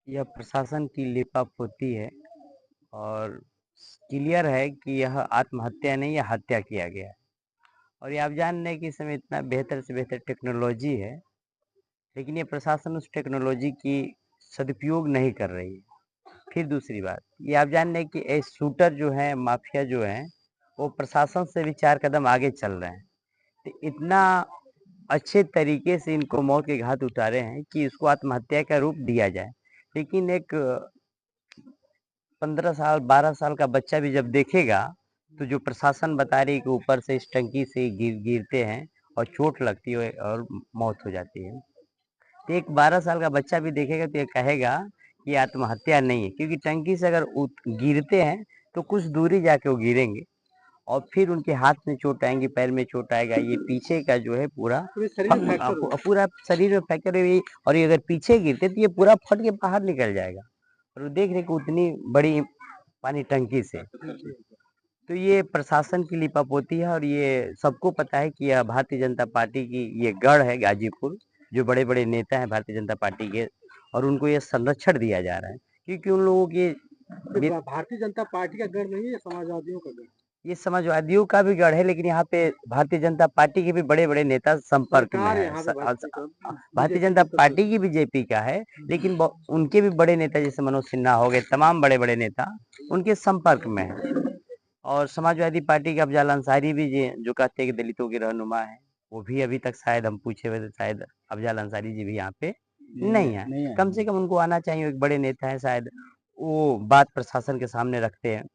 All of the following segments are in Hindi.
यह प्रशासन की लिपापोती है और क्लियर है कि यह आत्महत्या नहीं, यह हत्या किया गया है। और ये आप जान रहे हैं कि इस समय इतना बेहतर से बेहतर टेक्नोलॉजी है, लेकिन ये प्रशासन उस टेक्नोलॉजी की सदुपयोग नहीं कर रही है। फिर दूसरी बात, ये आप जान रहे हैं कि ये शूटर जो हैं, माफिया जो हैं, वो प्रशासन से भी 4 कदम आगे चल रहे हैं। तो इतना अच्छे तरीके से इनको मौत के घाट उतारे हैं कि इसको आत्महत्या का रूप दिया जाए। लेकिन एक 15 साल 12 साल का बच्चा भी जब देखेगा, तो जो प्रशासन बता रही है कि ऊपर से इस टंकी से गिरते हैं और चोट लगती है और मौत हो जाती है। तो एक 12 साल का बच्चा भी देखेगा तो ये कहेगा कि आत्महत्या नहीं है, क्योंकि टंकी से अगर गिरते हैं तो कुछ दूरी जाके वो गिरेंगे और फिर उनके हाथ में चोट आएंगी, पैर में चोट आएगा, ये पीछे का जो है पूरा पूरा शरीर में फ्रैक्चर है। और ये अगर पीछे गिरते तो ये पूरा फट के बाहर निकल जाएगा। और वो देख रहे कि उतनी बड़ी पानी टंकी से, तो ये प्रशासन की लिपापोती है। और ये सबको पता है कि यह भारतीय जनता पार्टी की ये गढ़ है गाजीपुर, जो बड़े बड़े नेता हैं भारतीय जनता पार्टी के, और उनको ये संरक्षण दिया जा रहा है, क्योंकि उन लोगों की भारतीय जनता पार्टी का गढ़ नहीं है, समाजवादियों का गढ़। ये समाजवादियों का भी गढ़ है, लेकिन यहाँ पे भारतीय जनता पार्टी के भी बड़े बड़े नेता संपर्क में है। भारतीय जनता पार्टी की बीजेपी का है, लेकिन उनके भी बड़े नेता जैसे मनोज सिन्हा हो गए, तमाम बड़े बड़े नेता उनके संपर्क में है। और समाजवादी पार्टी के अफजल अंसारी भी जो कहते हैं कि दलितों के रहनुमा है, वो भी अभी तक शायद हम पूछे हुए तो शायद अफजल अंसारी जी भी यहाँ पे नहीं है। कम से कम उनको आना चाहिए, एक बड़े नेता है, शायद वो बात प्रशासन के सामने रखते हैं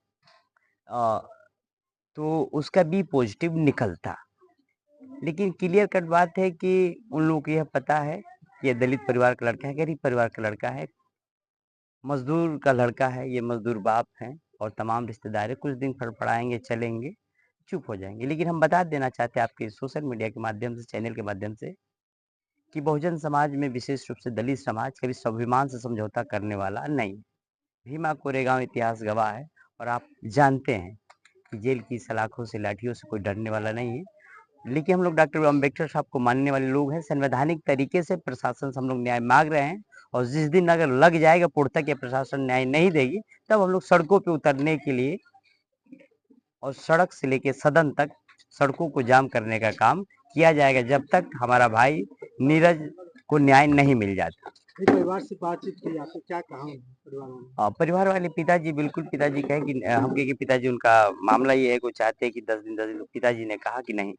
तो उसका बी पॉजिटिव निकलता। लेकिन क्लियर कट बात है कि उन लोगों को यह पता है कि ये दलित परिवार का लड़का है, गरीब परिवार का लड़का है, मजदूर का लड़का है, ये मजदूर बाप हैं और तमाम रिश्तेदार है। कुछ दिन फड़फड़ाएंगे, चलेंगे, चुप हो जाएंगे। लेकिन हम बता देना चाहते हैं आपके सोशल मीडिया के माध्यम से, चैनल के माध्यम से, कि बहुजन समाज में विशेष रूप से दलित समाज कभी स्वाभिमान से समझौता करने वाला नहीं। भीमा कोरेगांव इतिहास गवाह है और आप जानते हैं कि जेल की सलाखों से, लाठियों से कोई डरने वाला नहीं है। लेकिन हम लोग डॉक्टर अम्बेडकर साहब को मानने वाले लोग हैं। संवैधानिक तरीके से प्रशासन से हम लोग न्याय मांग रहे हैं, और जिस दिन अगर लग जाएगा पूर्णतः कि प्रशासन न्याय नहीं देगी, तब हम लोग सड़कों पे उतरने के लिए और सड़क से लेके सदन तक सड़कों को जाम करने का काम किया जाएगा, जब तक हमारा भाई नीरज को न्याय नहीं मिल जाता। परिवार से बातचीत की आपने, क्या कहा परिवार वाले पिताजी, बिल्कुल पिताजी कहे कि हम कहे कि पिताजी, उनका मामला ये है कि वो चाहते हैं कि 10 दिन पिताजी ने कहा कि नहीं,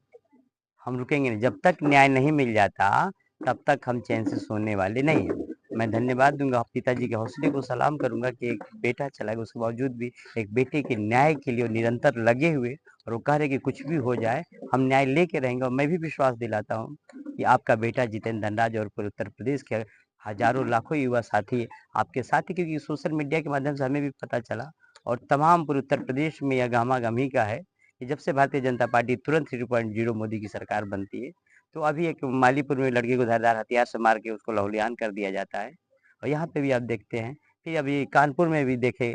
हम रुकेंगे नहीं, जब तक न्याय नहीं मिल जाता तब तक हम चैन से सोने वाले नहीं हैं। मैं धन्यवाद दूंगा पिताजी के हौसले को सलाम करूंगा कि एक बेटा चला गया, उसके बावजूद भी एक बेटे के न्याय के लिए निरंतर लगे हुए, और वो कह रहे कि कुछ भी हो जाए हम न्याय लेके रहेंगे। और मैं भी विश्वास दिलाता हूँ कि आपका बेटा जितेंद्र धनराज और पूरे उत्तर प्रदेश के हजारों लाखों युवा साथी आपके साथ ही, क्योंकि सोशल मीडिया के माध्यम से हमें भी पता चला और तमाम पूरे उत्तर प्रदेश में यह गामा गमी का है कि जब से भारतीय जनता पार्टी तुरंत 3.0 मोदी की सरकार बनती है, तो अभी एक मालीपुर में लड़के को धारदार हथियार से मार के उसको लहुलियान कर दिया जाता है। और यहाँ पे भी आप देखते हैं, फिर अभी कानपुर में भी देखे,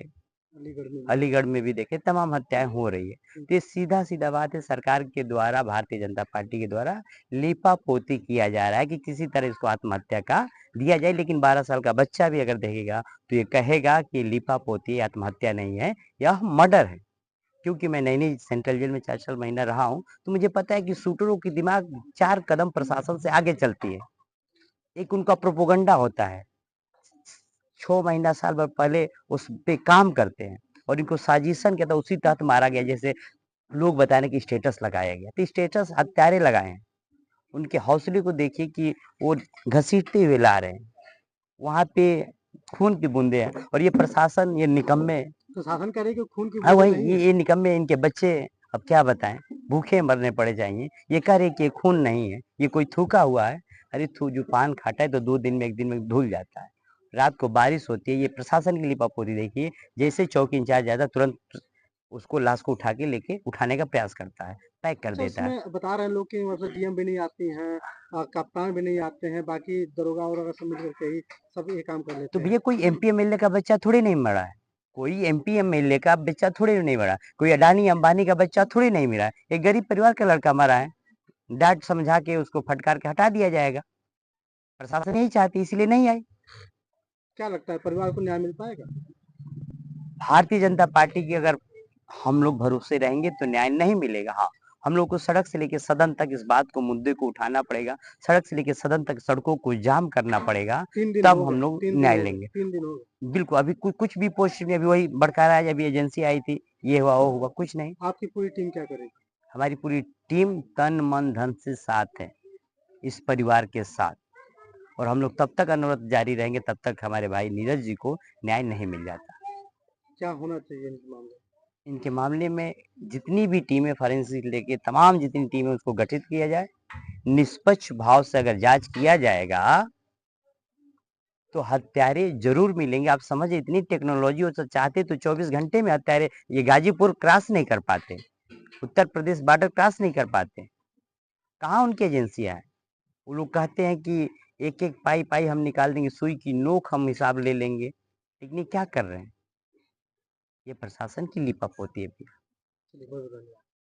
अलीगढ़ में भी देखे, तमाम हत्याएं हो रही है। तो ये सीधा सीधा बात है, सरकार के द्वारा, भारतीय जनता पार्टी के द्वारा लीपा पोती किया जा रहा है कि किसी तरह इसको आत्महत्या का दिया जाए। लेकिन 12 साल का बच्चा भी अगर देखेगा तो ये कहेगा कि लीपा पोती आत्महत्या नहीं है, यह मर्डर है। क्योंकि मैं नई सेंट्रल जेल में 4 साल महीना रहा हूँ, तो मुझे पता है कि शूटरों की दिमाग 4 कदम प्रशासन से आगे चलती है। एक उनका प्रोपोगंडा होता है, 6 महीना साल भर पहले उस पे काम करते हैं, और इनको साजिशन के तहत उसी तहत मारा गया। जैसे लोग बताने की स्टेटस लगाया गया, तो स्टेटस हत्यारे लगाए हैं। उनके हौसले को देखिए कि वो घसीटते हुए ला रहे हैं, वहां पे खून की बूंदे हैं। और ये प्रशासन, ये निकम्मे, तो शासन करे कि खून की हाँ बूंदें वही, नहीं है। ये निकम्मे, इनके बच्चे अब क्या बताएं, भूखे मरने पड़े चाहिए। ये कह रहे कि ये खून नहीं है, ये कोई थूका हुआ है। अरे जो पान खाता है तो 2 दिन में, 1 दिन में धुल जाता है। रात को बारिश होती है, ये प्रशासन की लिपापोती देखिए। जैसे चौकी इंचार्ज आता है, तुरंत उसको, लाश को उठा के लेके उठाने का प्रयास करता है, पैक कर अच्छा, देता है। उसमें बता रहे हैं लोग कि मतलब डीएम भी नहीं आती हैं, कप्तान भी नहीं आते हैं, बाकी दरोगा वगैरह सब मिल करके ही सब ये काम कर तो लेते हैं। भैया कोई एमपी एमएलए का बच्चा थोड़ी नहीं मरा है, कोई एमपी एमएलए का बच्चा थोड़ी नहीं मरा, कोई अडानी अंबानी का बच्चा थोड़ी नहीं मरा है, एक गरीब परिवार का लड़का मरा है। डांट समझा के उसको फटकार के हटा दिया जाएगा। प्रशासन यही चाहती, इसलिए नहीं आई। क्या लगता है परिवार को न्याय मिल पाएगा? भारतीय जनता पार्टी की अगर हम लोग भरोसे रहेंगे तो न्याय नहीं मिलेगा। हाँ, हम लोग को सड़क से लेके सदन तक इस बात को मुद्दे को उठाना पड़ेगा। सड़क से लेके सदन तक सड़कों को जाम करना पड़ेगा, 3 दिन तब हो हम गए, लोग 3 दिन न्याय हो गए, लेंगे। 3 दिन हो गए। बिल्कुल, अभी कुछ भी पोस्ट में अभी वही बरकरार है, अभी एजेंसी आई थी, ये हुआ, वो हुआ, कुछ नहीं। आपकी पूरी टीम क्या करेगी? हमारी पूरी टीम तन, मन, धन से साथ है, इस परिवार के साथ। और हम लोग तब तक अनुरोध जारी रहेंगे, तब तक हमारे भाई नीरज जी को न्याय नहीं मिल जाता। क्या होना चाहिए इनके मामले में? इनके मामले में जितनी भी टीमें फॉरेंसिक लेके तमाम जितनी टीमें उसको गठित किया जाए, निष्पक्ष भाव से अगर जांच किया जाएगा तो हत्यारे जरूर मिलेंगे। आप समझिए, इतनी टेक्नोलॉजी हो तो चाहते तो 24 घंटे में हत्यारे, ये गाजीपुर क्रॉस नहीं कर पाते, उत्तर प्रदेश बॉर्डर क्रॉस नहीं कर पाते। कहाँ उनकी एजेंसियां है? वो लोग कहते हैं कि एक एक पाई पाई हम निकाल देंगे, सुई की नोक हम हिसाब ले लेंगे, लेकिन ये क्या कर रहे हैं? ये प्रशासन की लिपप होती है। चलिए बहुत-बहुत धन्यवाद।